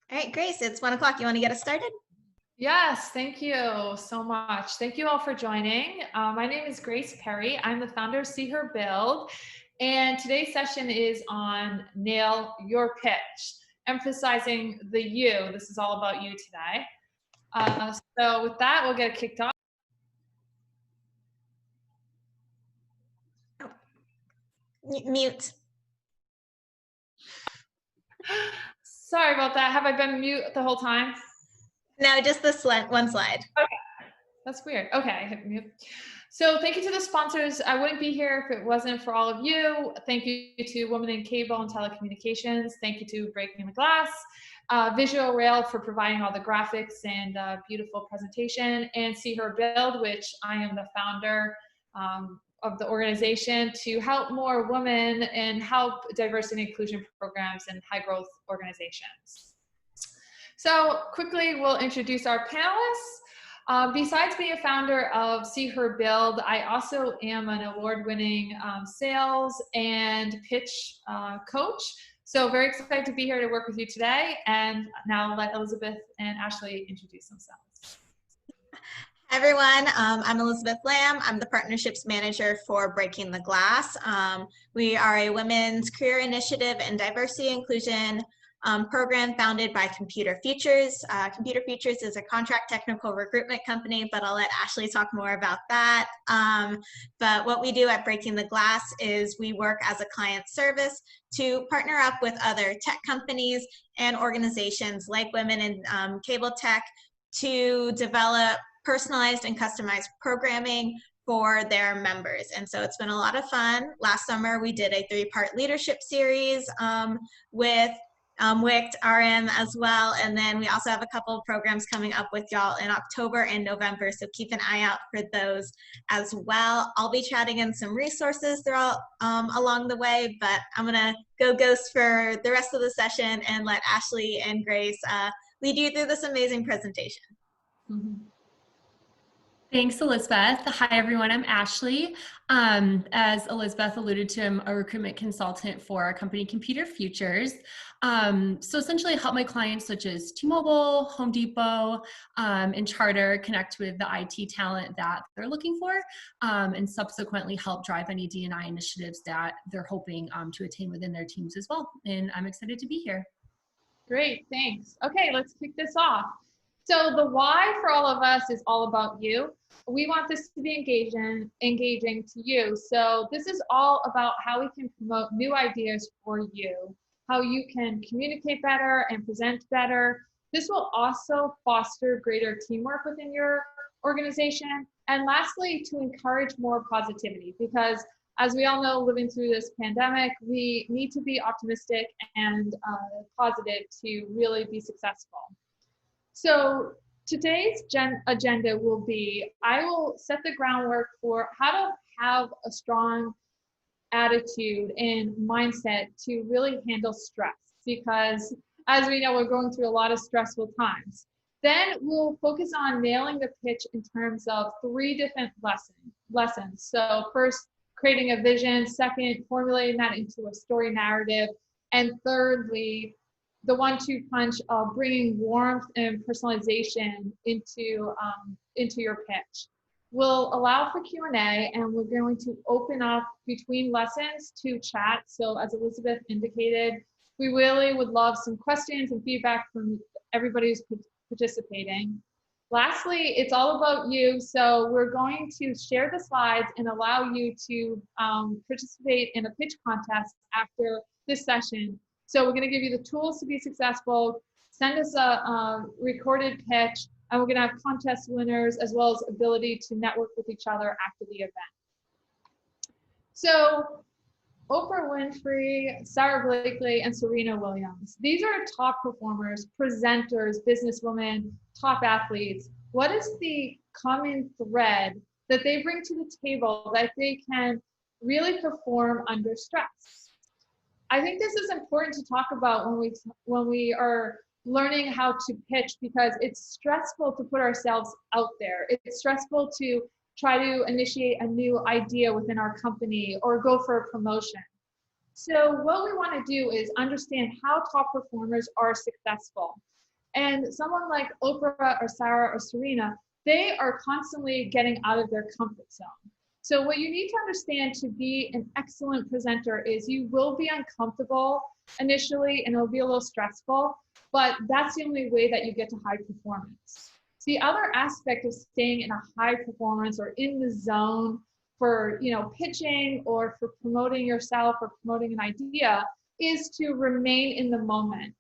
All right, Grace, it's 1 o'clock. You want to get us started? Yes, thank you so much. Thank you all for joining. My name is Grace Perry. I'm the founder of See Her Build, and today's session is on Nail Your Pitch, emphasizing the you. This is all about you today. So with that, we'll get it kicked off. Mute. Sorry about that. Have I been mute the whole time? No, just this one slide. Okay, that's weird. Okay, I hit mute. So thank you to the sponsors. I wouldn't be here if it wasn't for all of you. Thank you to Women in Cable and Telecommunications. Thank you to Breaking the Glass, Visual Rail for providing all the graphics and beautiful presentation, and See Her Build, which I am the founder of the organization to help more women and help diversity and inclusion programs in high growth organizations. So quickly, we'll introduce our panelists. Besides being a founder of See Her Build, I also am an award-winning sales and pitch coach. So very excited to be here to work with you today. And now let Elizabeth and Ashley introduce themselves. Hi, everyone. I'm Elizabeth Lamb. I'm the partnerships manager for Breaking the Glass. We are a women's career initiative and diversity inclusion program founded by Computer Futures. Computer Futures is a contract technical recruitment company, but I'll let Ashley talk more about that. But what we do at Breaking the Glass is we work as a client service to partner up with other tech companies and organizations like Women in Cable Tech to develop personalized and customized programming for their members. And so it's been a lot of fun. Last summer, we did a 3-part leadership series with WICTRM as well. And then we also have a couple of programs coming up with y'all in October and November. So keep an eye out for those as well. I'll be chatting in some resources throughout along the way, but I'm gonna go ghost for the rest of the session and let Ashley and Grace lead you through this amazing presentation. Mm-hmm. Thanks, Elizabeth. Hi, everyone. I'm Ashley. As Elizabeth alluded to, I'm a recruitment consultant for our company, Computer Futures. So essentially I help my clients such as T-Mobile, Home Depot, and Charter connect with the IT talent that they're looking for, and subsequently help drive any D&I initiatives that they're hoping to attain within their teams as well. And I'm excited to be here. Great, thanks. Okay, let's kick this off. So the why for all of us is all about you. We want this to be engaging to you. So this is all about how we can promote new ideas for you, how you can communicate better and present better. This will also foster greater teamwork within your organization. And lastly, to encourage more positivity, because as we all know, living through this pandemic, we need to be optimistic and positive to really be successful. So today's agenda will be, I will set the groundwork for how to have a strong attitude and mindset to really handle stress, because as we know, we're going through a lot of stressful times. Then we'll focus on nailing the pitch in terms of 3 different lessons. So first, creating a vision. Second, formulating that into a story narrative. And thirdly, the 1-2 punch of bringing warmth and personalization into your pitch. We'll allow for Q&A, and we're going to open up between lessons to chat. So as Elizabeth indicated, we really would love some questions and feedback from everybody who's participating. Lastly, it's all about you. So we're going to share the slides and allow you to participate in a pitch contest after this session. So we're going to give you the tools to be successful. Send us a recorded pitch, and we're going to have contest winners as well as ability to network with each other after the event. So Oprah Winfrey, Sarah Blakely, and Serena Williams. These are top performers, presenters, businesswomen, top athletes. What is the common thread that they bring to the table that they can really perform under stress? I think this is important to talk about when we are learning how to pitch, because it's stressful to put ourselves out there. It's stressful to try to initiate a new idea within our company or go for a promotion. So what we want to do is understand how top performers are successful. And someone like Oprah or Sarah or Serena, they are constantly getting out of their comfort zone. So what you need to understand to be an excellent presenter is you will be uncomfortable initially and it'll be a little stressful, but that's the only way that you get to high performance. The other aspect of staying in a high performance or in the zone for pitching or for promoting yourself or promoting an idea is to remain in the moment.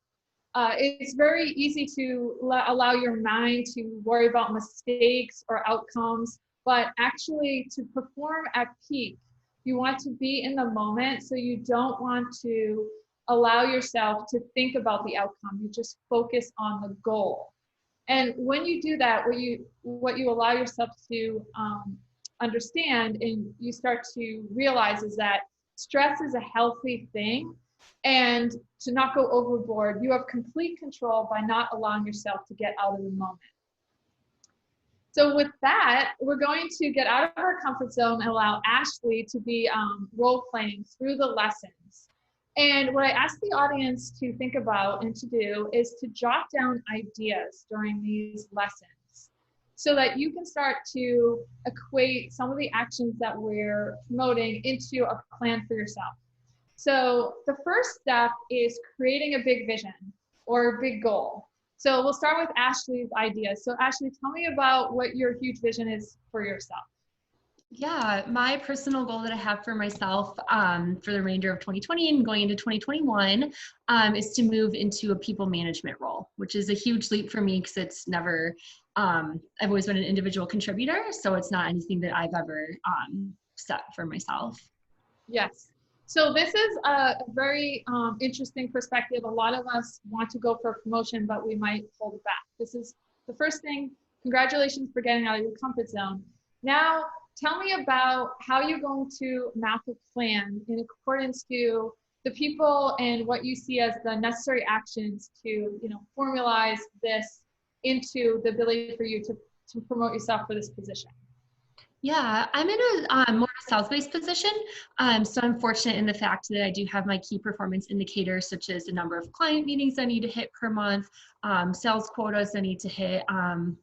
It's very easy to allow your mind to worry about mistakes or outcomes, but actually to perform at peak, you want to be in the moment, so you don't want to allow yourself to think about the outcome. You just focus on the goal. And when you do that, what you allow yourself to understand and you start to realize is that stress is a healthy thing, and to not go overboard. You have complete control by not allowing yourself to get out of the moment. So with that, we're going to get out of our comfort zone and allow Ashley to be role playing through the lessons. And what I ask the audience to think about and to do is to jot down ideas during these lessons so that you can start to equate some of the actions that we're promoting into a plan for yourself. So the first step is creating a big vision or a big goal. So we'll start with Ashley's idea. So Ashley, tell me about what your huge vision is for yourself. Yeah, my personal goal that I have for myself for the remainder of 2020 and going into 2021 is to move into a people management role, which is a huge leap for me because it's never, I've always been an individual contributor, so it's not anything that I've ever set for myself. Yes. So this is a very interesting perspective. A lot of us want to go for a promotion, but we might hold it back. This is the first thing. Congratulations for getting out of your comfort zone. Now, tell me about how you're going to map a plan in accordance to the people and what you see as the necessary actions to, formalize this into the ability for you to promote yourself for this position. Yeah, I'm in a more sales-based position. So I'm fortunate in the fact that I do have my key performance indicators, such as the number of client meetings I need to hit per month, sales quotas I need to hit on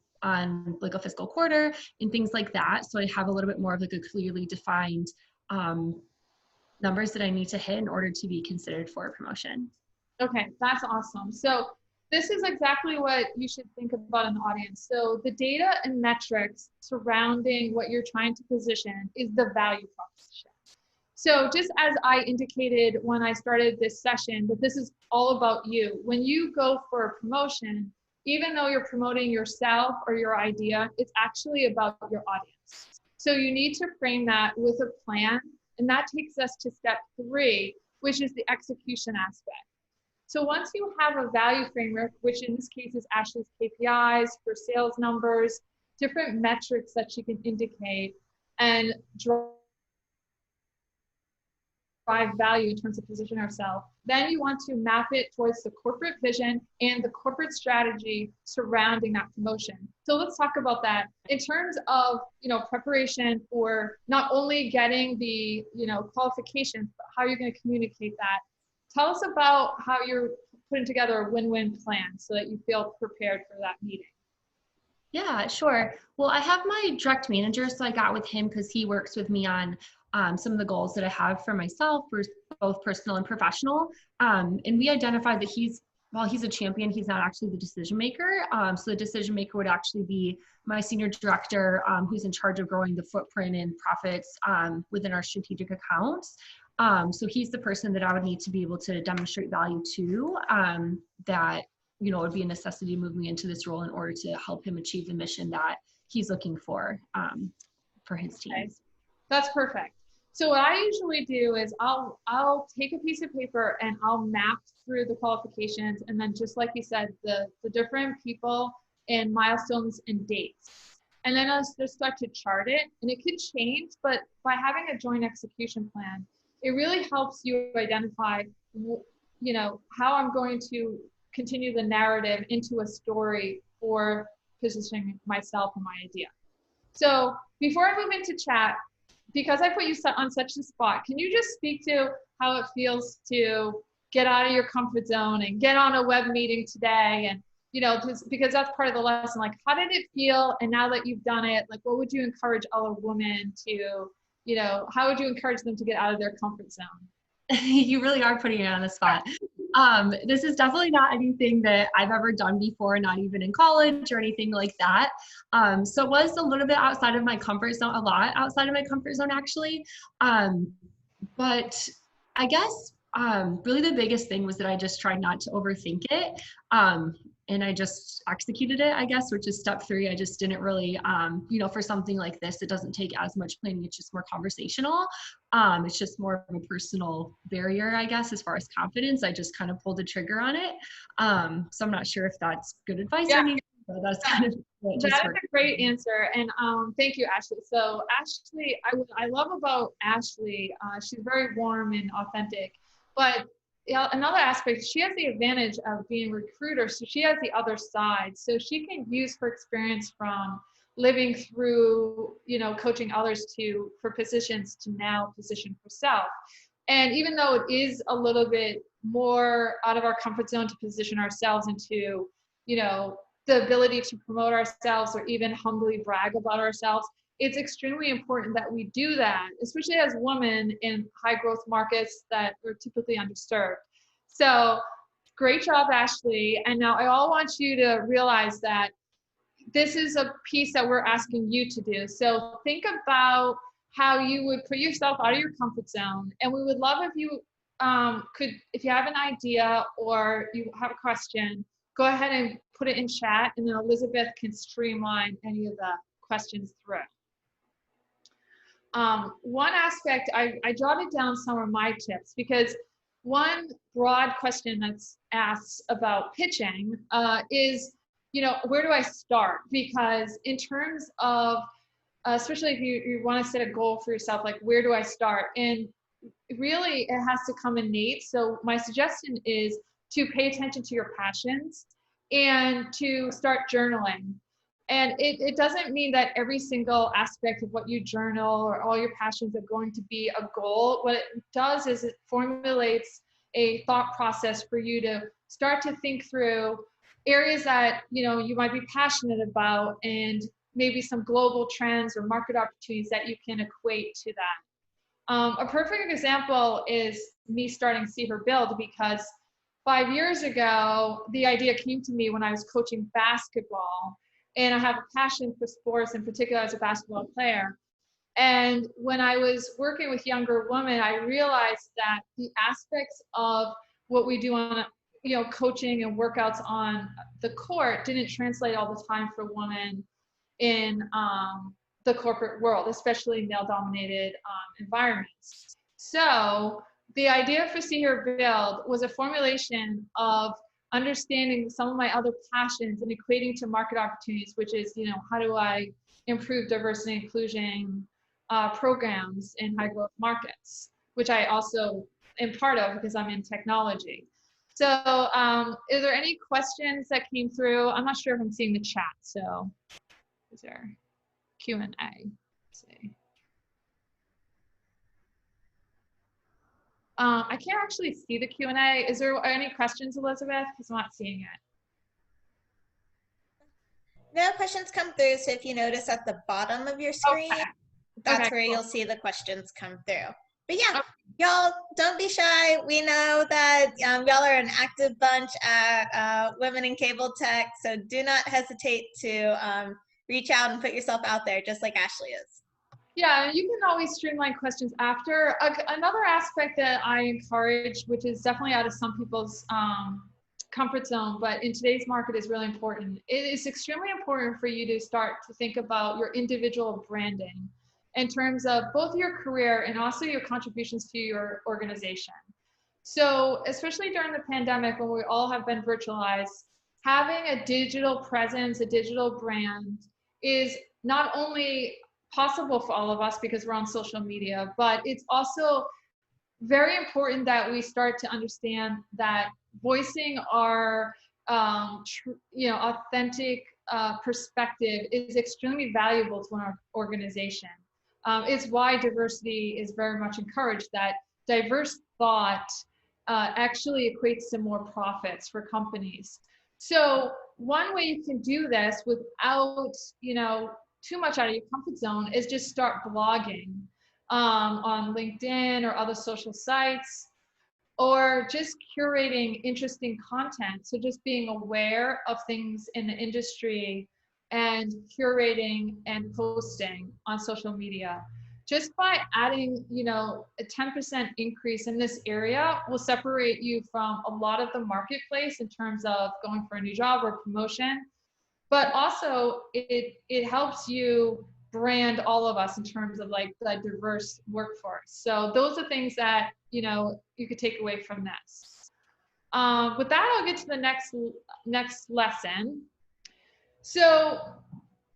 like a fiscal quarter and things like that. So I have a little bit more of like a clearly defined numbers that I need to hit in order to be considered for a promotion. Okay, that's awesome. So this is exactly what you should think about in the audience. So the data and metrics surrounding what you're trying to position is the value proposition. So just as I indicated when I started this session, that this is all about you. When you go for a promotion, even though you're promoting yourself or your idea, it's actually about your audience. So you need to frame that with a plan, and that takes us to step 3, which is the execution aspect. So once you have a value framework, which in this case is Ashley's KPIs for sales numbers, different metrics that she can indicate and drive value in terms of position herself, then you want to map it towards the corporate vision and the corporate strategy surrounding that promotion. So let's talk about that in terms of, preparation for not only getting the, qualifications, but how you're going to communicate that. Tell us about how you're putting together a win-win plan so that you feel prepared for that meeting. Yeah, sure. Well, I have my direct manager, so I got with him because he works with me on some of the goals that I have for myself, for both personal and professional. And we identified that while he's a champion, he's not actually the decision maker. So the decision maker would actually be my senior director, who's in charge of growing the footprint and profits within our strategic accounts. So he's the person that I would need to be able to demonstrate value to, that, it would be a necessity to move me into this role in order to help him achieve the mission that he's looking for his team. Okay. That's perfect. So what I usually do is I'll take a piece of paper and I'll map through the qualifications, and then just like you said, the different people and milestones and dates. And then I'll just start to chart it, and it could change, but by having a joint execution plan, it really helps you identify, how I'm going to continue the narrative into a story for positioning myself and my idea. So before I move into chat, because I put you on such a spot, can you just speak to how it feels to get out of your comfort zone and get on a web meeting today? And, you know, because that's part of the lesson. Like, how did it feel? And now that you've done it, like, what would you encourage other women to, you know, how would you encourage them to get out of their comfort zone? You really are putting it on the spot. This is definitely not anything that I've ever done before, not even in college or anything like that. So it was a little bit outside of my comfort zone, a lot outside of my comfort zone, actually. But I guess really the biggest thing was that I just tried not to overthink it. And I just executed it, I guess, which is step 3. I just didn't really, you know, for something like this, it doesn't take as much planning. It's just more conversational. It's just more of a personal barrier, I guess, as far as confidence. I just kind of pulled the trigger on it. So I'm not sure if that's good advice or anything, but that's kind of what just That is a great answer. And thank you, Ashley. So Ashley, I love about Ashley, she's very warm and authentic, but another aspect, she has the advantage of being a recruiter. So she has the other side. So she can use her experience from living through, you know, coaching others for positions to now position herself. And even though it is a little bit more out of our comfort zone to position ourselves into, you know, the ability to promote ourselves or even humbly brag about ourselves, it's extremely important that we do that, especially as women in high growth markets that are typically underserved. So great job, Ashley. And now I all want you to realize that this is a piece that we're asking you to do. So think about how you would put yourself out of your comfort zone. And we would love if you if you have an idea or you have a question, go ahead and put it in chat, and then Elizabeth can streamline any of the questions through. One aspect, I jotted down some of my tips, because one broad question that's asked about pitching is, you know, where do I start? Because in terms of, especially if you want to set a goal for yourself, like, where do I start? And really, it has to come innate. So my suggestion is to pay attention to your passions and to start journaling. And it doesn't mean that every single aspect of what you journal or all your passions are going to be a goal. What it does is it formulates a thought process for you to start to think through areas that, you know, you might be passionate about, and maybe some global trends or market opportunities that you can equate to that. A perfect example is me starting See Her Build, because 5 years ago, the idea came to me when I was coaching basketball, and I have a passion for sports, in particular as a basketball player. And when I was working with younger women, I realized that the aspects of what we do on, you know, coaching and workouts on the court didn't translate all the time for women in the corporate world, especially male-dominated environments. So the idea for See Her Build was a formulation of understanding some of my other passions and equating to market opportunities, which is, you know, how do I improve diversity and inclusion programs in high growth markets, which I also am part of because I'm in technology. So is there any questions that came through? I'm not sure if I'm seeing the chat, so is there Q&A? Let's see. I can't actually see the Q&A. Is there any questions, Elizabeth? Because I'm not seeing it. No questions come through, so if you notice at the bottom of your screen, that's where you'll see the questions come through. But yeah, y'all don't be shy. We know that y'all are an active bunch at Women in Cable Tech, so do not hesitate to reach out and put yourself out there, just like Ashley is. Yeah, you can always streamline questions after. Another aspect that I encourage, which is definitely out of some people's comfort zone, but in today's market is really important. It is extremely important for you to start to think about your individual branding in terms of both your career and also your contributions to your organization. So especially during the pandemic, when we all have been virtualized, having a digital presence, a digital brand is not only possible for all of us because we're on social media, but it's also very important that we start to understand that voicing our authentic perspective is extremely valuable to our organization. It's why diversity is very much encouraged, that diverse thought actually equates to more profits for companies. So one way you can do this without, too much out of your comfort zone is just start blogging on LinkedIn or other social sites, or just curating interesting content. So just being aware of things in the industry and curating and posting on social media. Just by adding, a 10% increase in this area will separate you from a lot of the marketplace in terms of going for a new job or promotion. But also it helps you brand all of us in terms of like the diverse workforce. So those are things that, you could take away from this. With that, I'll get to the next lesson. So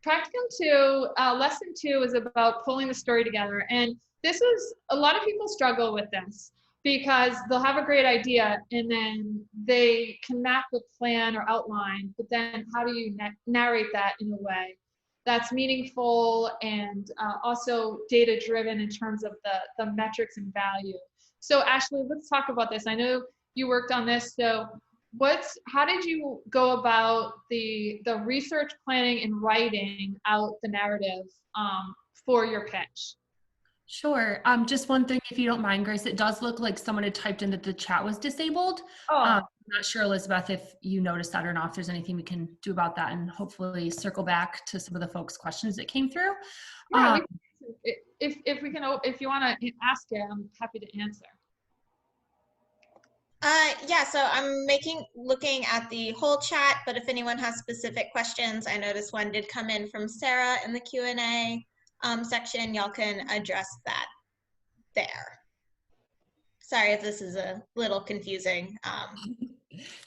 practicum 2, lesson 2 is about pulling the story together. And this is, a lot of people struggle with this because they'll have a great idea and then they can map a plan or outline, but then how do you narrate that in a way that's meaningful and also data driven in terms of the metrics and value. So Ashley, let's talk about this. I know you worked on this. So how did you go about the research, planning, and writing out the narrative for your pitch? Sure. Just one thing, if you don't mind, Grace, it does look like someone had typed in that the chat was disabled. Oh. I'm not sure, Elizabeth, if you noticed that or not, if there's anything we can do about that, and hopefully circle back to some of the folks' questions that came through. Yeah, if you want to ask it, I'm happy to answer. Yeah, so I'm looking at the whole chat, but if anyone has specific questions, I noticed one did come in from Sarah in the Q&A section. Y'all can address that there. Sorry if this is a little confusing.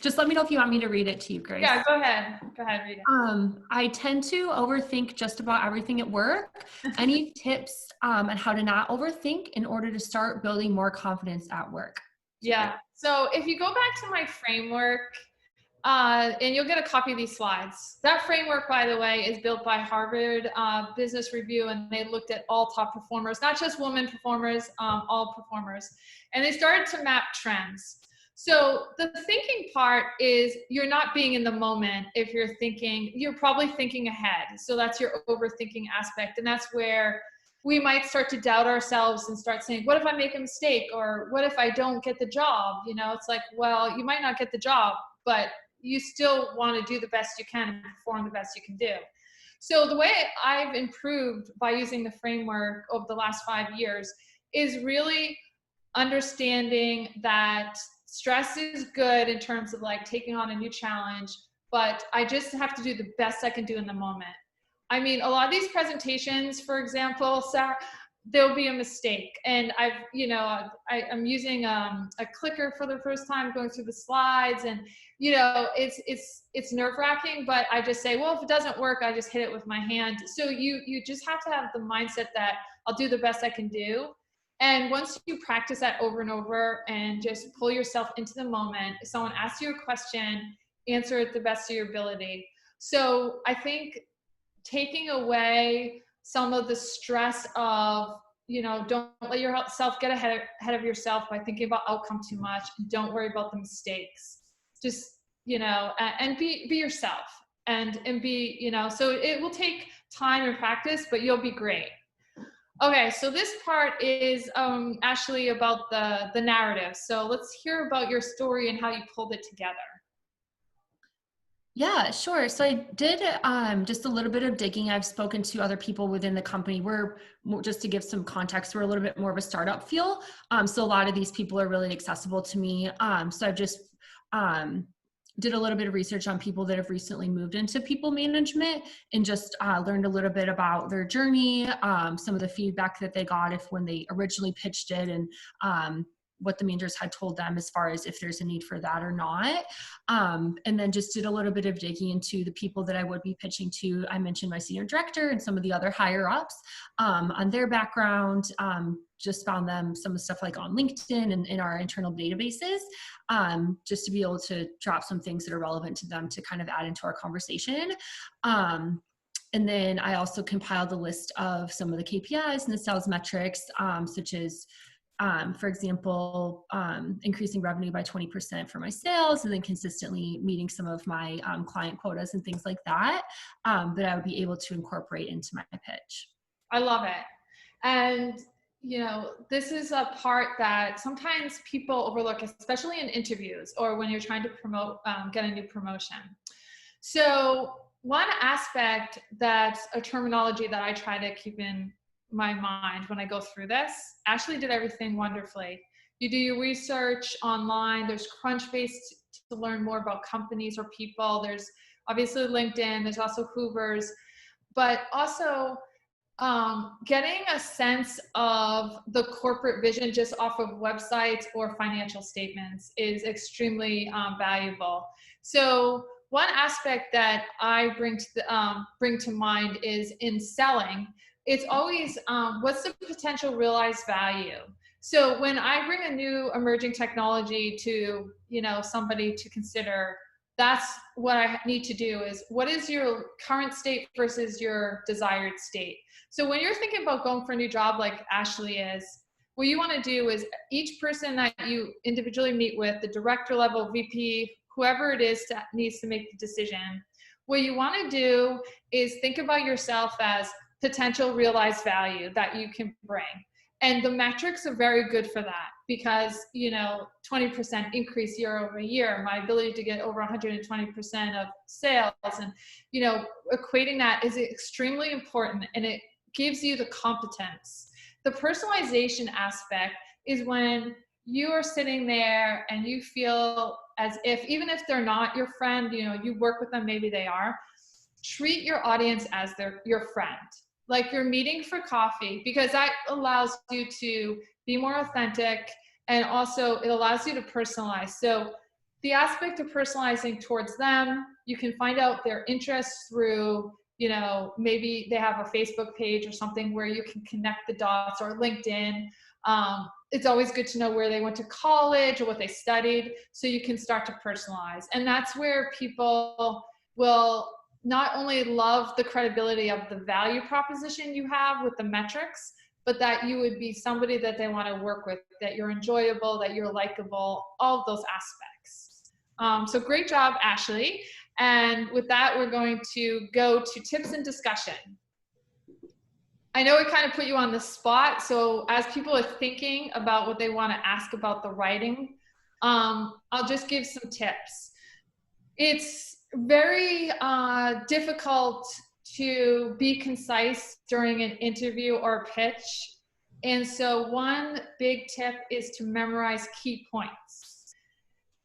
Just let me know if you want me to read it to you, Grace. Yeah, go ahead, read it. I tend to overthink just about everything at work. Any tips on how to not overthink in order to start building more confidence at work? Yeah, so if you go back to my framework, and you'll get a copy of these slides. That framework, by the way, is built by Harvard Business Review, and they looked at all top performers, not just women performers, all performers. And they started to map trends. So the thinking part is you're not being in the moment. If you're thinking, you're probably thinking ahead. So that's your overthinking aspect. And that's where we might start to doubt ourselves and start saying, what if I make a mistake? Or what if I don't get the job? It's like, well, you might not get the job, but you still want to do the best you can and perform the best you can do. So the way I've improved by using the framework over the last 5 years is really understanding that stress is good in terms of like taking on a new challenge, but I just have to do the best I can do in the moment. I mean, a lot of these presentations, for example, Sarah, there'll be a mistake. And I'm using a clicker for the first time, going through the slides, and it's nerve-wracking, but I just say, well, if it doesn't work, I just hit it with my hand. So you just have to have the mindset that I'll do the best I can do. And once you practice that over and over and just pull yourself into the moment, if someone asks you a question, answer it the best of your ability. So I think taking away some of the stress of, don't let yourself get ahead of yourself by thinking about outcome too much, and don't worry about the mistakes. Just, and be yourself and be, so it will take time and practice, but you'll be great. Okay, so this part is Ashley, about the narrative. So let's hear about your story and how you pulled it together. Yeah, sure. So I did just a little bit of digging. I've spoken to other people within the company. Just to give some context, we're a little bit more of a startup feel. So a lot of these people are really accessible to me. So I've just did a little bit of research on people that have recently moved into people management, and just learned a little bit about their journey, some of the feedback that they got when they originally pitched it, and what the managers had told them as far as if there's a need for that or not. And then just did a little bit of digging into the people that I would be pitching to. I mentioned my senior director and some of the other higher ups on their background. Just found them some of the stuff like on LinkedIn and in our internal databases, just to be able to drop some things that are relevant to them to kind of add into our conversation. And then I also compiled a list of some of the KPIs and the sales metrics, such as, for example, increasing revenue by 20% for my sales, and then consistently meeting some of my client quotas and things like that, that I would be able to incorporate into my pitch. I love it. And, you know, this is a part that sometimes people overlook, especially in interviews or when you're trying to promote, get a new promotion. So one aspect that's a terminology that I try to keep in my mind when I go through this, Ashley did everything wonderfully. You do your research online, there's Crunchbase to learn more about companies or people. There's obviously LinkedIn, there's also Hoover's, but also getting a sense of the corporate vision just off of websites or financial statements is extremely valuable. So one aspect that I bring to mind is in selling. It's always what's the potential realized value. So when I bring a new emerging technology to, you know, somebody to consider, that's what I need to do is what is your current state versus your desired state. So when you're thinking about going for a new job like Ashley is, what you want to do is each person that you individually meet with, the director level, VP, whoever it is that needs to make the decision, what you want to do is think about yourself as potential realized value that you can bring. And the metrics are very good for that because, you know, 20% increase year over year, my ability to get over 120% of sales and, you know, equating that is extremely important and it gives you the competence. The personalization aspect is when you are sitting there and you feel as if, even if they're not your friend, you know, you work with them, maybe they are, treat your audience as your friend. Like you're meeting for coffee, because that allows you to be more authentic and also it allows you to personalize. So the aspect of personalizing towards them, you can find out their interests through, you know, maybe they have a Facebook page or something where you can connect the dots, or LinkedIn. It's always good to know where they went to college or what they studied, so you can start to personalize. And that's where people will not only love the credibility of the value proposition you have with the metrics, but that you would be somebody that they want to work with, that you're enjoyable, that you're likable, all of those aspects. So great job, Ashley. And with that, we're going to go to tips and discussion. I know it kind of put you on the spot. So as people are thinking about what they want to ask about the writing, I'll just give some tips. It's very difficult to be concise during an interview or pitch. And so one big tip is to memorize key points.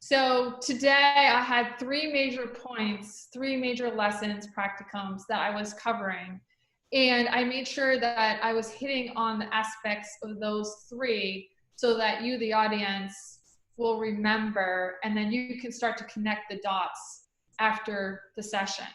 So today I had 3 major points, 3 major lessons, practicums that I was covering. And I made sure that I was hitting on the aspects of those 3 so that you, the audience, will remember, and then you can start to connect the dots after the session.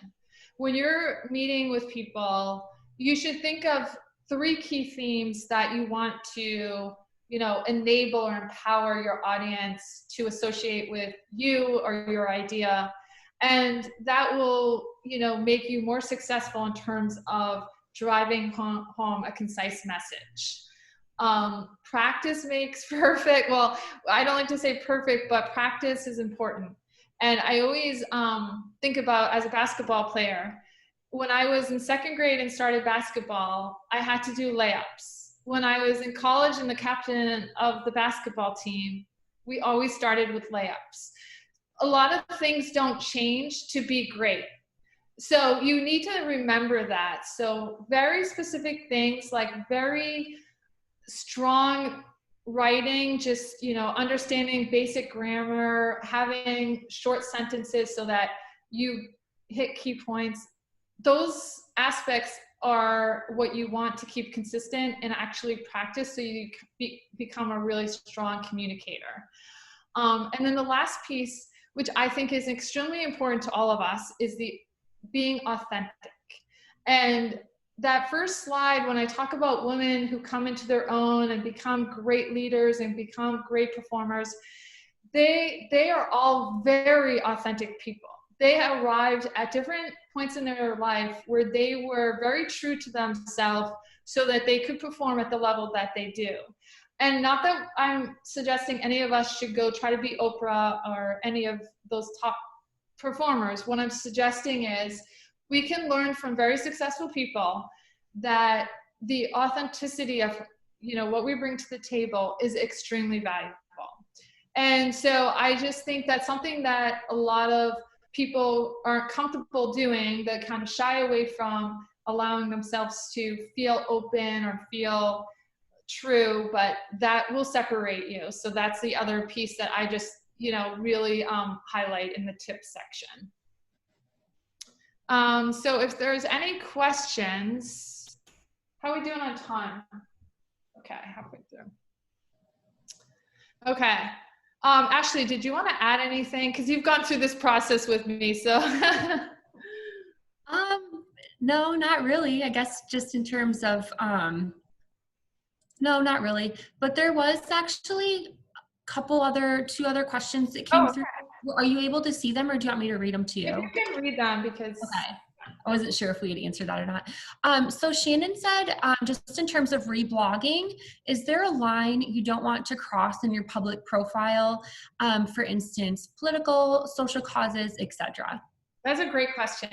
When you're meeting with people, you should think of 3 key themes that you want to, you know, enable or empower your audience to associate with you or your idea. And that will, you know, make you more successful in terms of driving home a concise message. Practice makes perfect. Well, I don't like to say perfect, but practice is important. And I always think about, as a basketball player, when I was in 2nd grade and started basketball, I had to do layups. When I was in college and the captain of the basketball team, we always started with layups. A lot of things don't change to be great. So you need to remember that. So very specific things, like very strong writing, just, you know, understanding basic grammar, having short sentences so that you hit key points. Those aspects are what you want to keep consistent and actually practice so you become a really strong communicator. And then the last piece, which I think is extremely important to all of us, is the being authentic. And that first slide, when I talk about women who come into their own and become great leaders and become great performers, they are all very authentic people. they arrived at different points in their life where they were very true to themselves so that they could perform at the level that they do. And not that I'm suggesting any of us should go try to be Oprah or any of those top performers. What I'm suggesting is we can learn from very successful people that the authenticity of, you know, what we bring to the table is extremely valuable. And so I just think that's something that a lot of people aren't comfortable doing, that kind of shy away from allowing themselves to feel open or feel true, but that will separate you. So that's the other piece that I just, you know, really highlight in the tips section. So if there's any questions, how are we doing on time? Okay, halfway through. Okay. Ashley, did you want to add anything? Because you've gone through this process with me, so. No, not really. I guess just in terms of, no, not really. But there was actually two other questions that came through. Are you able to see them, or do you want me to read them to you? If you can read them, because. Okay. I wasn't sure if we had answered that or not. So Shannon said, just in terms of reblogging, is there a line you don't want to cross in your public profile? For instance, political, social causes, etc. That's a great question.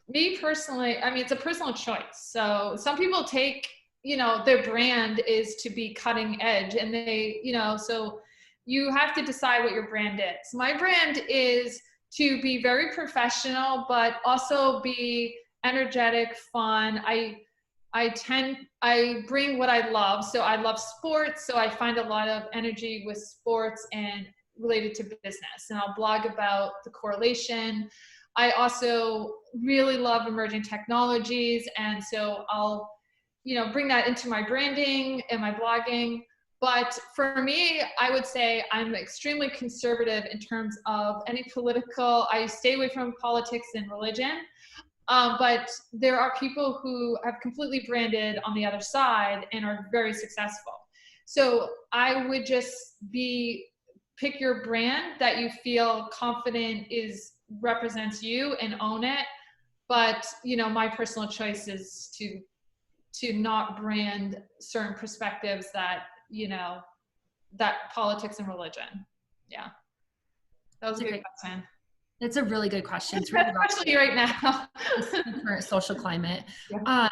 Me personally, I mean, it's a personal choice. So some people take, you know, their brand is to be cutting edge, and they, you know, so you have to decide what your brand is. My brand is to be very professional, but also be energetic, fun. I bring what I love. So I love sports. So I find a lot of energy with sports and related to business. And I'll blog about the correlation. I also really love emerging technologies. And so I'll, you know, bring that into my branding and my blogging. But for me, I would say I'm extremely conservative in terms of any political. I stay away from politics and religion. But there are people who have completely branded on the other side and are very successful. So I would just pick your brand that you feel confident represents you, and own it. But, you know, my personal choice is to not brand certain perspectives that, you know, that politics and religion. Yeah. That was a good question. It's a really good question. It's really especially right now. the current social climate. Yeah.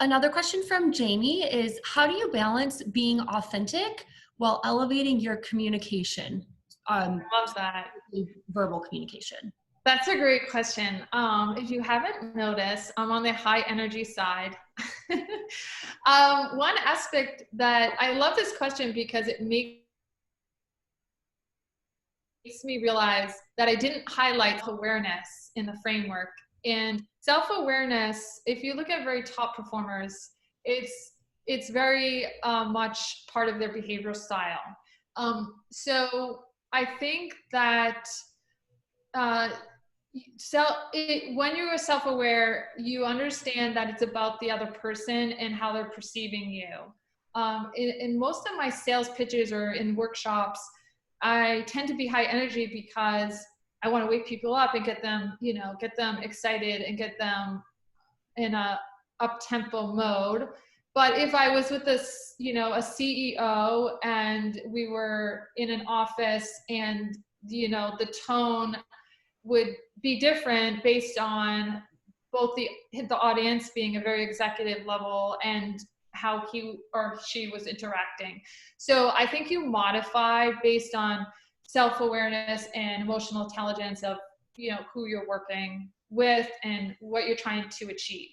Another question from Jamie is, how do you balance being authentic while elevating your communication? I love that. Verbal communication. That's a great question. If you haven't noticed, I'm on the high energy side. One aspect that I love this question because it makes me realize that I didn't highlight awareness in the framework. And self-awareness, if you look at very top performers, it's very much part of their behavioral style. So I think that when you are self-aware, you understand that it's about the other person and how they're perceiving you. In most of my sales pitches or in workshops, I tend to be high energy because I want to wake people up and get them, you know, get them excited and get them in a up-tempo mode. But if I was with this, you know, a CEO and we were in an office and, you know, the tone would be different based on both the audience being a very executive level and how he or she was interacting. So I think you modify based on self-awareness and emotional intelligence of, you know, who you're working with and what you're trying to achieve.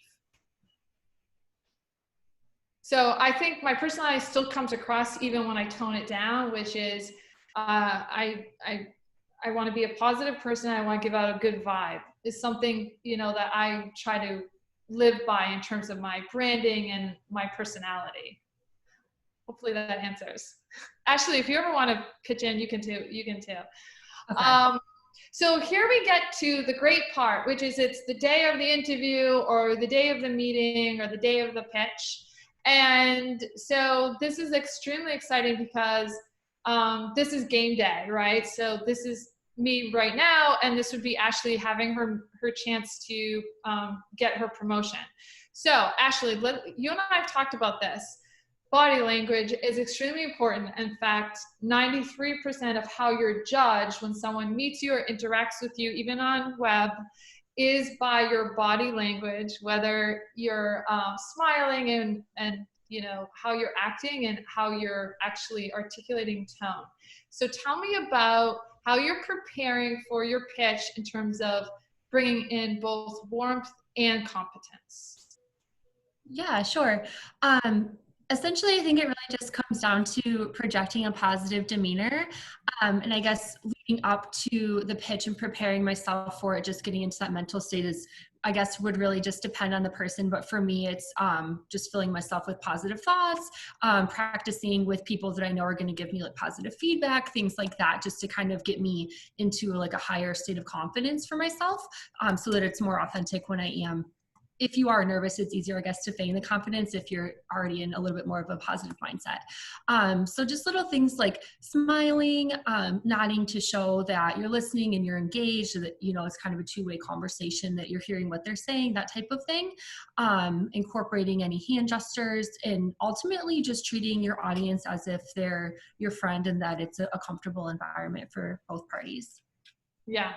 So I think my personality still comes across even when I tone it down, which is I want to be a positive person. I want to give out a good vibe. Is something, you know, that I try to live by in terms of my branding and my personality. Hopefully that answers. Ashley, if you ever want to pitch in, you can too. Okay. So here we get to the great part, which is it's the day of the interview or the day of the meeting or the day of the pitch. And so this is extremely exciting because this is game day, right? So this is me right now, and this would be Ashley having her chance to get her promotion. So Ashley, you and I have talked about this. Body language is extremely important. In fact, 93% of how you're judged when someone meets you or interacts with you, even on web, is by your body language, whether you're smiling and you know, how you're acting and how you're actually articulating tone. So tell me about how you're preparing for your pitch in terms of bringing in both warmth and competence. Yeah, sure. Essentially, I think it really just comes down to projecting a positive demeanor. And I guess leading up to the pitch and preparing myself for it, just getting into that mental state is, I guess, would really just depend on the person. But for me, it's just filling myself with positive thoughts, practicing with people that I know are going to give me like positive feedback, things like that, just to kind of get me into like a higher state of confidence for myself, so that it's more authentic when I am. If you are nervous, it's easier, I guess, to feign the confidence if you're already in a little bit more of a positive mindset. So just little things like smiling, nodding to show that you're listening and you're engaged, so that, you know, it's kind of a two-way conversation, that you're hearing what they're saying, that type of thing. Incorporating any hand gestures, and ultimately just treating your audience as if they're your friend and that it's a comfortable environment for both parties. Yeah.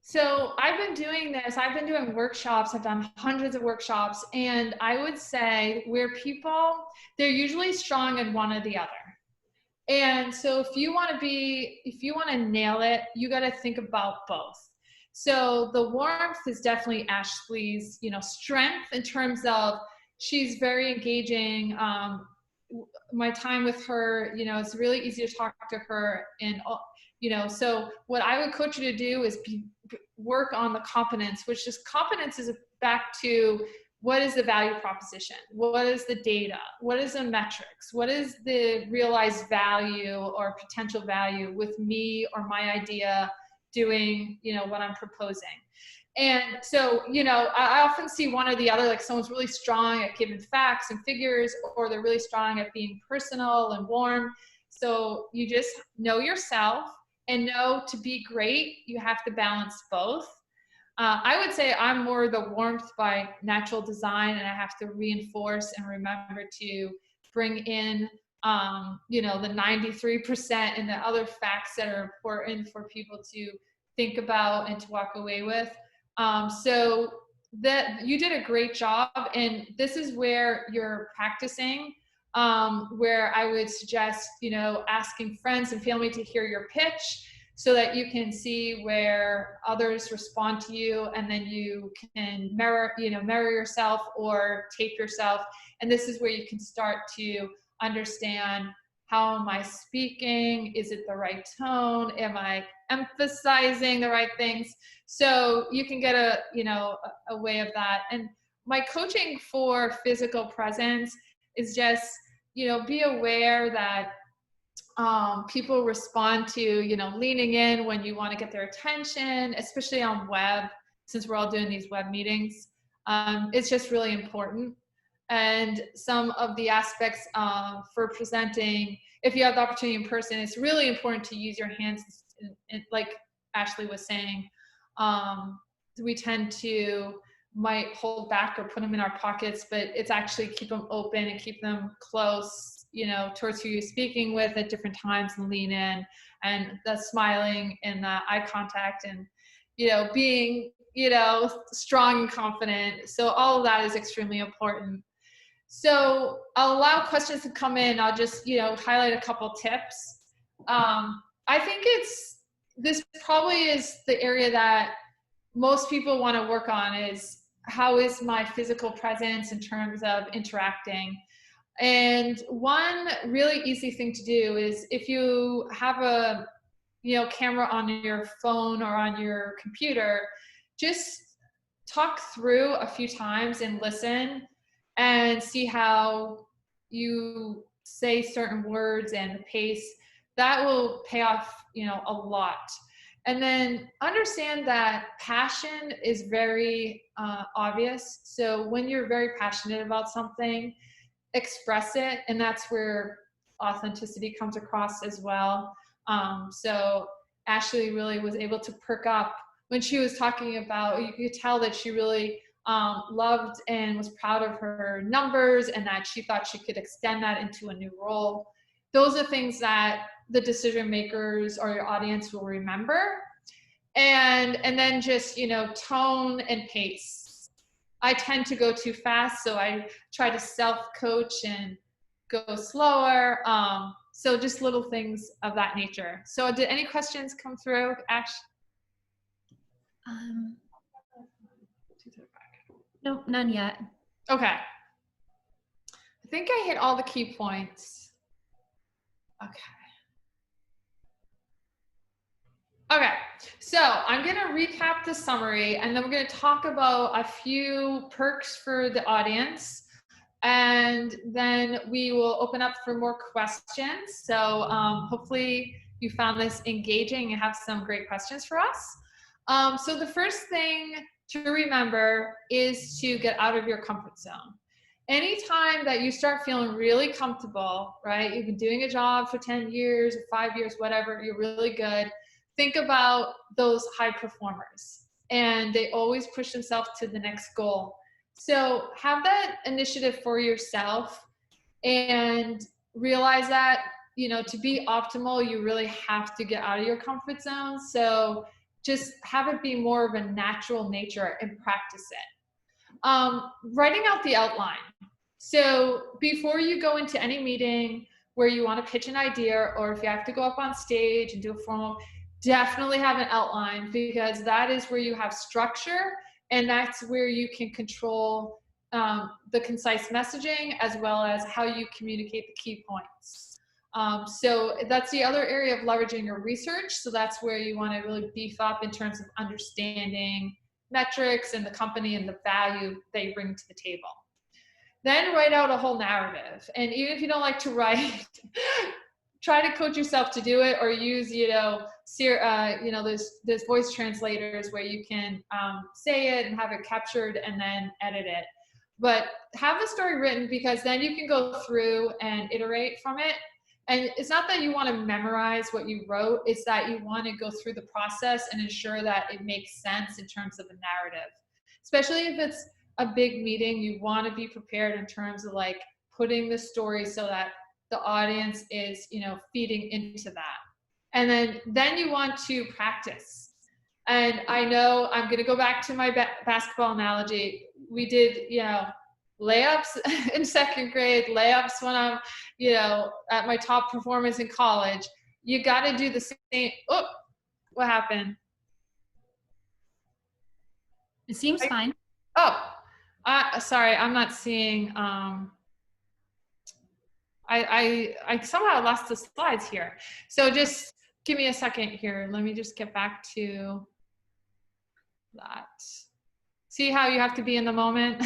So I've been doing this, I've been doing workshops, I've done hundreds of workshops, and I would say where people, they're usually strong in one or the other. And so if you want to nail it, you got to think about both. So the warmth is definitely Ashley's, you know, strength in terms of she's very engaging. My time with her, you know, it's really easy to talk to her, and you know, so what I would coach you to do is work on the competence, which is competence is back to what is the value proposition? What is the data? What is the metrics? What is the realized value or potential value with me or my idea doing, you know, what I'm proposing? And so, you know, I often see one or the other, like someone's really strong at giving facts and figures, or they're really strong at being personal and warm. So you just know yourself, and know to be great, you have to balance both. I would say I'm more the warmth by natural design, and I have to reinforce and remember to bring in, you know, the 93% and the other facts that are important for people to think about and to walk away with. So that you did a great job, and this is where you're practicing, where I would suggest, you know, asking friends and family to hear your pitch, so that you can see where others respond to you, and then you can mirror yourself or tape yourself. And this is where you can start to understand, how am I speaking? Is it the right tone? Am I emphasizing the right things? So you can get a way of that. And my coaching for physical presence is just, you know, be aware that people respond to, you know, leaning in when you want to get their attention, especially on web, since we're all doing these web meetings. It's just really important. And some of the aspects for presenting, if you have the opportunity in person, it's really important to use your hands. Like Ashley was saying, we tend to might hold back or put them in our pockets, but it's actually keep them open and keep them close, you know, towards who you're speaking with at different times, and lean in, and the smiling and the eye contact, and, you know, being, you know, strong and confident. So all of that is extremely important. So I'll allow questions to come in. I'll just, you know, highlight a couple tips. I think this probably is the area that most people want to work on, is how is my physical presence in terms of interacting. And one really easy thing to do is, if you have a, you know, camera on your phone or on your computer, just talk through a few times and listen and see how you say certain words and the pace. That will pay off, you know, a lot. And then understand that passion is very obvious. So when you're very passionate about something, express it, and that's where authenticity comes across as well. So Ashley really was able to perk up when she was talking about, you could tell that she really loved and was proud of her numbers and that she thought she could extend that into a new role. Those are things that the decision makers or your audience will remember. And then just, you know, tone and pace. I tend to go too fast, so I try to self-coach and go slower. So just little things of that nature. So did any questions come through, Ash? Nope, none yet. Okay. I think I hit all the key points. Okay. Okay, so I'm going to recap the summary and then we're going to talk about a few perks for the audience. And then we will open up for more questions. So hopefully you found this engaging and have some great questions for us. So the first thing to remember is to get out of your comfort zone. Anytime that you start feeling really comfortable, right? You've been doing a job for 10 years or 5 years, whatever, you're really good. Think about those high performers and they always push themselves to the next goal. So have that initiative for yourself and realize that, you know, to be optimal, you really have to get out of your comfort zone. So just have it be more of a natural nature and practice it. Writing out the outline. So before you go into any meeting where you want to pitch an idea, or if you have to go up on stage and do a formal, definitely have an outline, because that is where you have structure and that's where you can control the concise messaging as well as how you communicate the key points. So that's the other area of leveraging your research. So that's where you want to really beef up in terms of understanding metrics and the company and the value that you bring to the table. Then write out a whole narrative. And even if you don't like to write, try to coach yourself to do it, or use, there's voice translators where you can say it and have it captured and then edit it. But have the story written, because then you can go through and iterate from it. And it's not that you want to memorize what you wrote, it's that you want to go through the process and ensure that it makes sense in terms of a narrative. Especially if it's a big meeting, you want to be prepared in terms of like putting the story so that the audience is, feeding into that. And then you want to practice. And I know I'm going to go back to my basketball analogy. We did, layups in second grade, layups when I'm, at my top performance in college. You got to do the same. Oh, what happened? It seems fine. Oh, sorry, I'm not seeing. I somehow lost the slides here. So just give me a second here. Let me just get back to that. See how you have to be in the moment?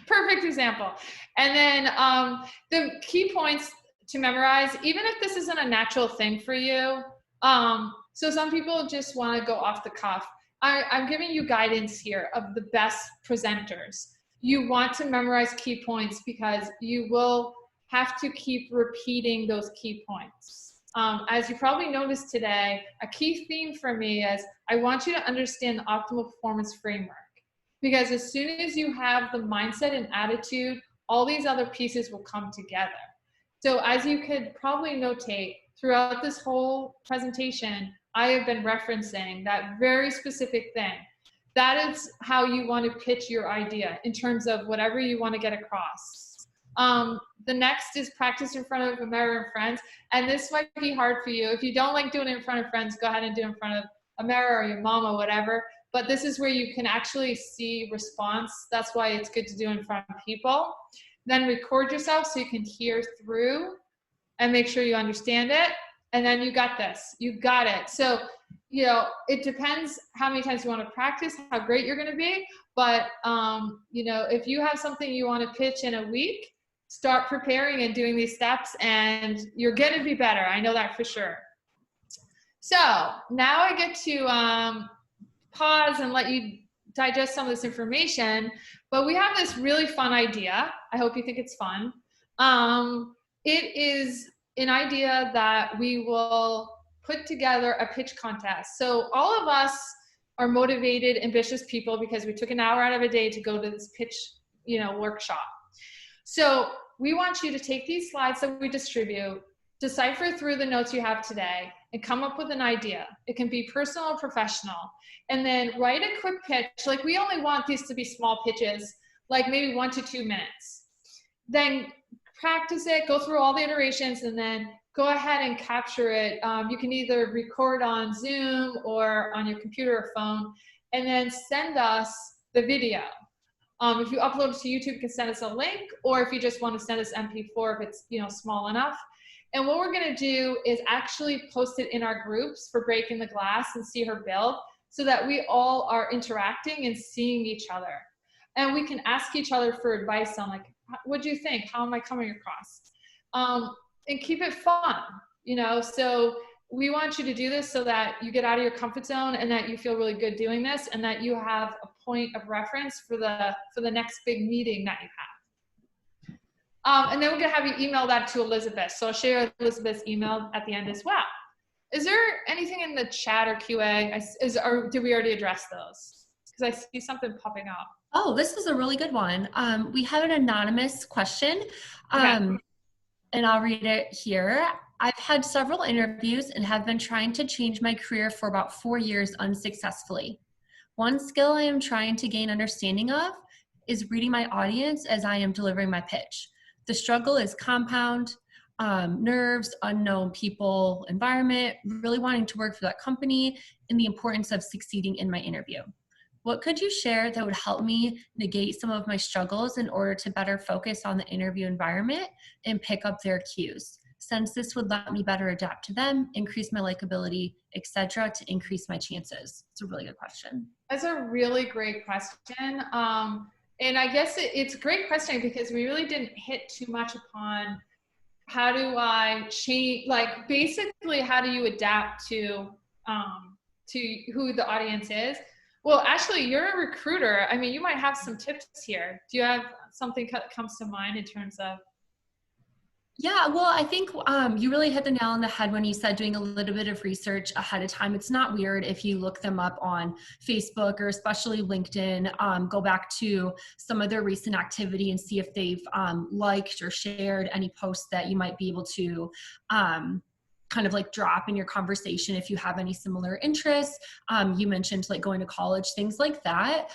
Perfect example. And then the key points to memorize, even if this isn't a natural thing for you. So some people just want to go off the cuff. I'm giving you guidance here of the best presenters. You want to memorize key points because you will have to keep repeating those key points. As you probably noticed today, a key theme for me is I want you to understand the optimal performance framework. Because as soon as you have the mindset and attitude, all these other pieces will come together. So as you could probably notate throughout this whole presentation, I have been referencing that very specific thing. That is how you want to pitch your idea in terms of whatever you want to get across. The next is practice in front of a mirror and friends. And this might be hard for you. If you don't like doing it in front of friends, go ahead and do it in front of a mirror or your mom or whatever. But this is where you can actually see response. That's why it's good to do in front of people. Then record yourself so you can hear through and make sure you understand it. And then you got this, you got it. So, it depends how many times you want to practice, how great you're going to be. But, if you have something you want to pitch in a week, start preparing and doing these steps and you're going to be better. I know that for sure. So now I get to pause and let you digest some of this information, but we have this really fun idea. I hope you think it's fun. It is an idea that we will put together a pitch contest. So all of us are motivated, ambitious people because we took an hour out of a day to go to this pitch, workshop. So we want you to take these slides that we distribute, decipher through the notes you have today, and come up with an idea. It can be personal or professional. And then write a quick pitch. Like, we only want these to be small pitches, like maybe 1 to 2 minutes. Then practice it, go through all the iterations, and then go ahead and capture it. You can either record on Zoom or on your computer or phone, and then send us the video. If you upload it to YouTube, you can send us a link, or if you just want to send us MP4 if it's small enough. And what we're going to do is actually post it in our groups for Breaking the Glass and See Her Build, so that we all are interacting and seeing each other. And we can ask each other for advice on, like, what do you think? How am I coming across? And keep it fun, so we want you to do this so that you get out of your comfort zone and that you feel really good doing this, and that you have a point of reference for the next big meeting that you have. And then we're gonna have you email that to Elizabeth. So I'll share Elizabeth's email at the end as well. Is there anything in the chat or QA, or did we already address those? Because I see something popping up. Oh, this is a really good one. We have an anonymous question, Okay. and I'll read it here. I've had several interviews and have been trying to change my career for about 4 years unsuccessfully. One skill I am trying to gain understanding of is reading my audience as I am delivering my pitch. The struggle is compound, nerves, unknown people, environment, really wanting to work for that company, and the importance of succeeding in my interview. What could you share that would help me negate some of my struggles in order to better focus on the interview environment and pick up their cues, since this would let me better adapt to them, increase my likability, etc., to increase my chances? It's a really good question. That's a really great question. And I guess it's a great question because we really didn't hit too much upon how do I change, like, basically how do you adapt to who the audience is. Well, Ashley, you're a recruiter. I mean, you might have some tips here. Do you have something that comes to mind in terms of? Yeah, well, I think you really hit the nail on the head when you said doing a little bit of research ahead of time. It's not weird if you look them up on Facebook or especially LinkedIn, go back to some of their recent activity and see if they've liked or shared any posts that you might be able to kind of like drop in your conversation if you have any similar interests. You mentioned like going to college, things like that,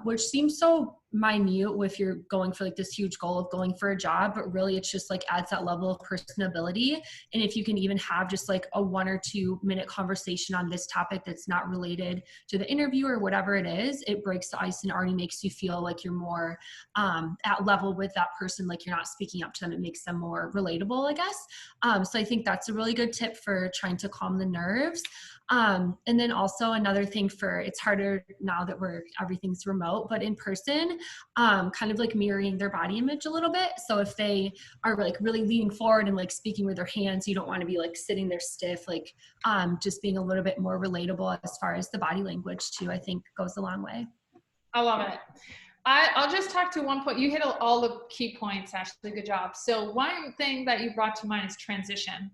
which seems so minute if you're going for like this huge goal of going for a job, but really it's just like adds that level of personability. And if you can even have just like a 1 or 2 minute conversation on this topic that's not related to the interview or whatever it is, it breaks the ice and already makes you feel like you're more at level with that person, like you're not speaking up to them. It makes them more relatable, I guess. So I think that's a really good tip for trying to calm the nerves. And then also another thing it's harder now that everything's remote, but in person, kind of like mirroring their body image a little bit. So if they are like really leaning forward and like speaking with their hands, you don't want to be like sitting there stiff, like just being a little bit more relatable as far as the body language too, I think goes a long way. I love it. I'll just talk to one point. You hit all the key points, Ashley. Good job. So one thing that you brought to mind is transition.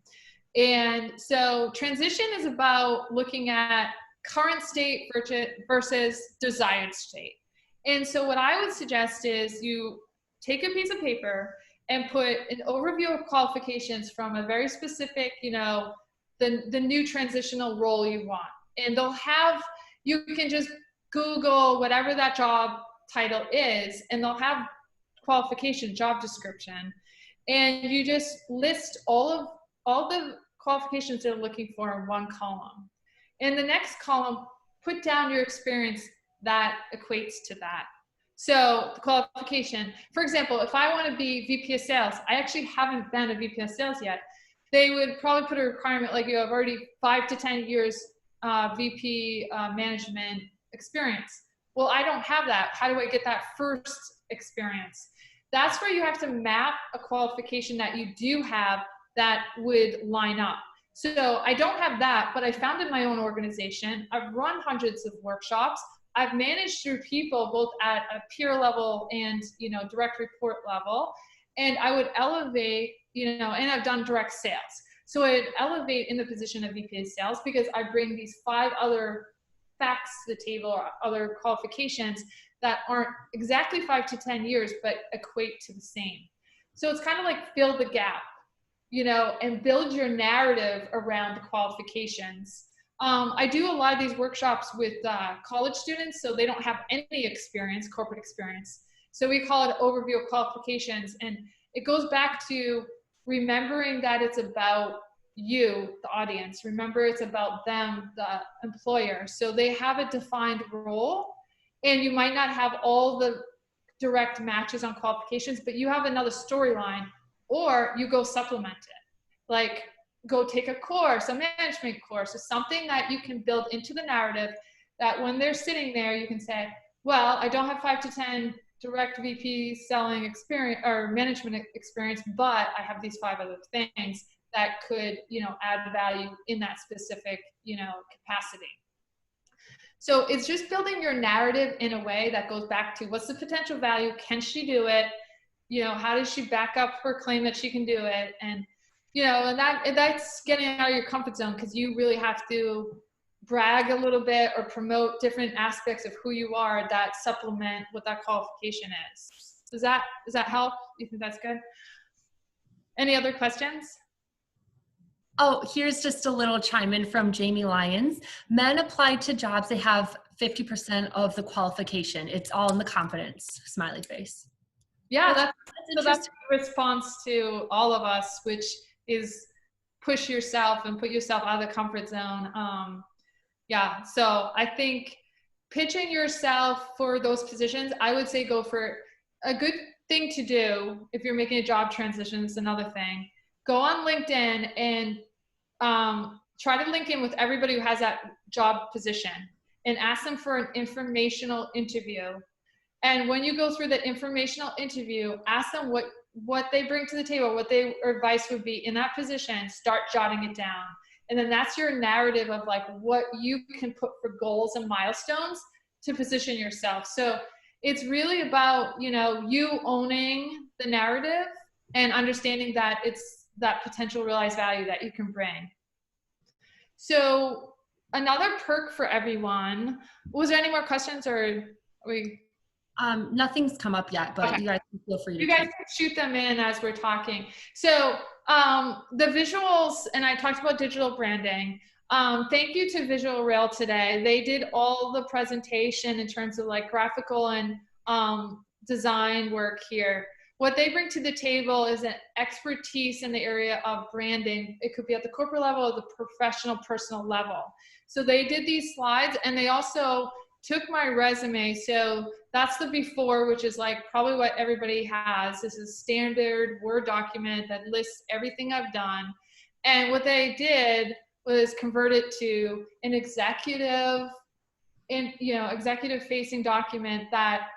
And so transition is about looking at current state versus desired state. And so what I would suggest is you take a piece of paper and put an overview of qualifications from a very specific, the new transitional role you want. And you can just Google whatever that job title is, and they'll have qualification, job description. And you just list all the qualifications they're looking for in one column. In the next column, put down your experience that equates to that. So the qualification, for example, if I want to be VP of sales, I actually haven't been a VP of sales yet. They would probably put a requirement like you have already 5 to 10 years VP management experience. Well, I don't have that. How do I get that first experience? That's where you have to map a qualification that you do have that would line up. So I don't have that, but I founded my own organization. I've run hundreds of workshops. I've managed through people both at a peer level and direct report level. And I would elevate, and I've done direct sales. So I'd elevate in the position of VP of sales because I bring these 5 other facts to the table or other qualifications that aren't exactly 5 to 10 years, but equate to the same. So it's kind of like fill the gap, you know, and build your narrative around the qualifications. I do a lot of these workshops with college students, so they don't have any experience, corporate experience. So we call it overview of qualifications, and it goes back to remembering that it's about you, the audience. Remember, it's about them, the employer. So they have a defined role, and you might not have all the direct matches on qualifications, but you have another storyline, or you go supplement it. Like, go take a course, a management course, or something that you can build into the narrative that when they're sitting there, you can say, well, I don't have 5 to 10 direct VP selling experience or management experience, but I have these 5 other things that could, you know, add value in that specific, you know, capacity. So it's just building your narrative in a way that goes back to what's the potential value? Can she do it? You know, how does she back up her claim that she can do it? And, you know, and that's getting out of your comfort zone, because you really have to brag a little bit or promote different aspects of who you are that supplement what that qualification is. Does that help? You think that's good? Any other questions? Oh, here's just a little chime in from Jamie Lyons. Men apply to jobs, they have 50% of the qualification. It's all in the confidence, smiley face. Yeah, that's a response to all of us, which is push yourself and put yourself out of the comfort zone. Yeah, so I think pitching yourself for those positions, I would say go for a good thing to do if you're making a job transition. It's another thing. Go on LinkedIn and try to link in with everybody who has that job position and ask them for an informational interview. And when you go through the informational interview, ask them what they bring to the table, what their advice would be in that position. Start jotting it down. And then that's your narrative of like what you can put for goals and milestones to position yourself. So it's really about, you know, you owning the narrative and understanding that it's that potential realized value that you can bring. So another perk for everyone, was there any more questions, or are we? Nothing's come up yet, but okay. You guys can feel free to. You guys can shoot them in as we're talking. So the visuals, and I talked about digital branding. Thank you to Visual Rail today. They did all the presentation in terms of like graphical and design work here. What they bring to the table is an expertise in the area of branding. It could be at the corporate level or the professional, personal level. So they did these slides, and they also took my resume. So that's the before, which is like probably what everybody has. This is standard Word document that lists everything I've done. And what they did was convert it to an executive facing document that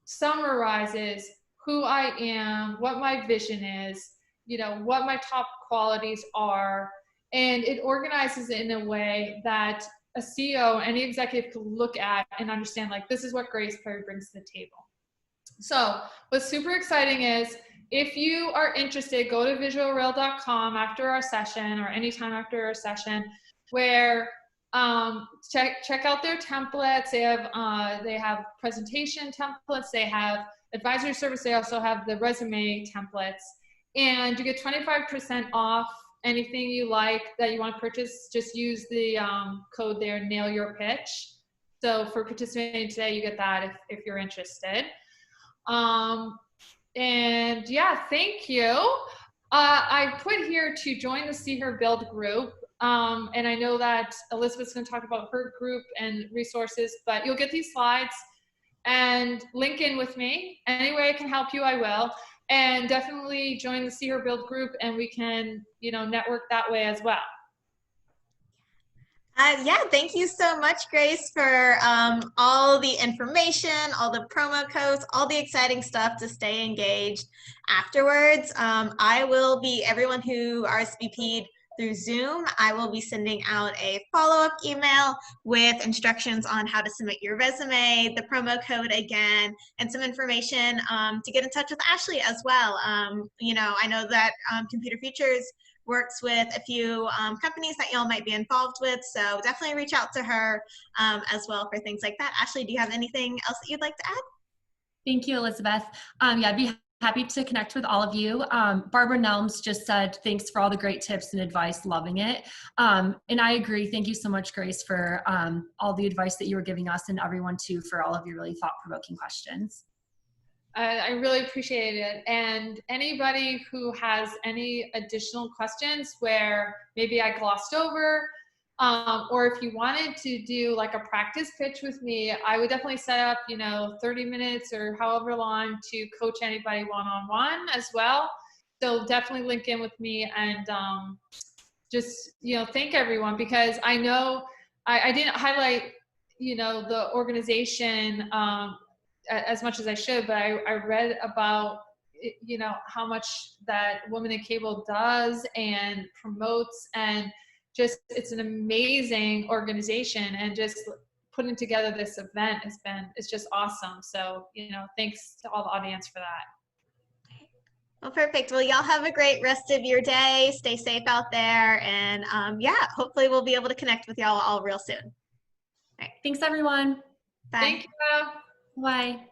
summarizes who I am, what my vision is, you know, what my top qualities are. And it organizes it in a way that a CEO, any executive could look at and understand, like, this is what Grace Perry brings to the table. So what's super exciting is, if you are interested, go to visualrail.com after our session or anytime after our session, where check out their templates. They have presentation templates. They have advisory service. They also have the resume templates, and you get 25% off anything you like that you want to purchase. Just use the code there, Nail Your Pitch. So for participating today, you get that if you're interested. And yeah, thank you. I put here to join the See Her Build group. And I know that Elizabeth's going to talk about her group and resources, but you'll get these slides and link in with me. Any way I can help you, I will. And definitely join the See Her Build group, and we can, you know, network that way as well. Yeah, thank you so much, Grace, for all the information, all the promo codes, all the exciting stuff to stay engaged afterwards. Everyone who RSVP'd through Zoom, I will be sending out a follow-up email with instructions on how to submit your resume, the promo code again, and some information to get in touch with Ashley as well. You know, I know that Computer Futures works with a few companies that y'all might be involved with. So definitely reach out to her as well for things like that. Ashley, do you have anything else that you'd like to add? Thank you, Elizabeth. Yeah, I'd be happy to connect with all of you. Barbara Nelms just said, thanks for all the great tips and advice, loving it. And I agree. Thank you so much, Grace, for all the advice that you were giving us, and everyone too for all of your really thought-provoking questions. I really appreciate it. And anybody who has any additional questions where maybe I glossed over, or if you wanted to do like a practice pitch with me, I would definitely set up, 30 minutes or however long to coach anybody one-on-one as well. So definitely link in with me, and just, thank everyone, because I know I didn't highlight, the organization as much as I should, but I read about, how much that Women in Cable does and promotes, and just, it's an amazing organization, and just putting together this event it's just awesome. So, thanks to all the audience for that. Well, perfect. Well, y'all have a great rest of your day. Stay safe out there. And yeah, hopefully we'll be able to connect with y'all all real soon. All right. Thanks, everyone. Bye. Thank you. Bye.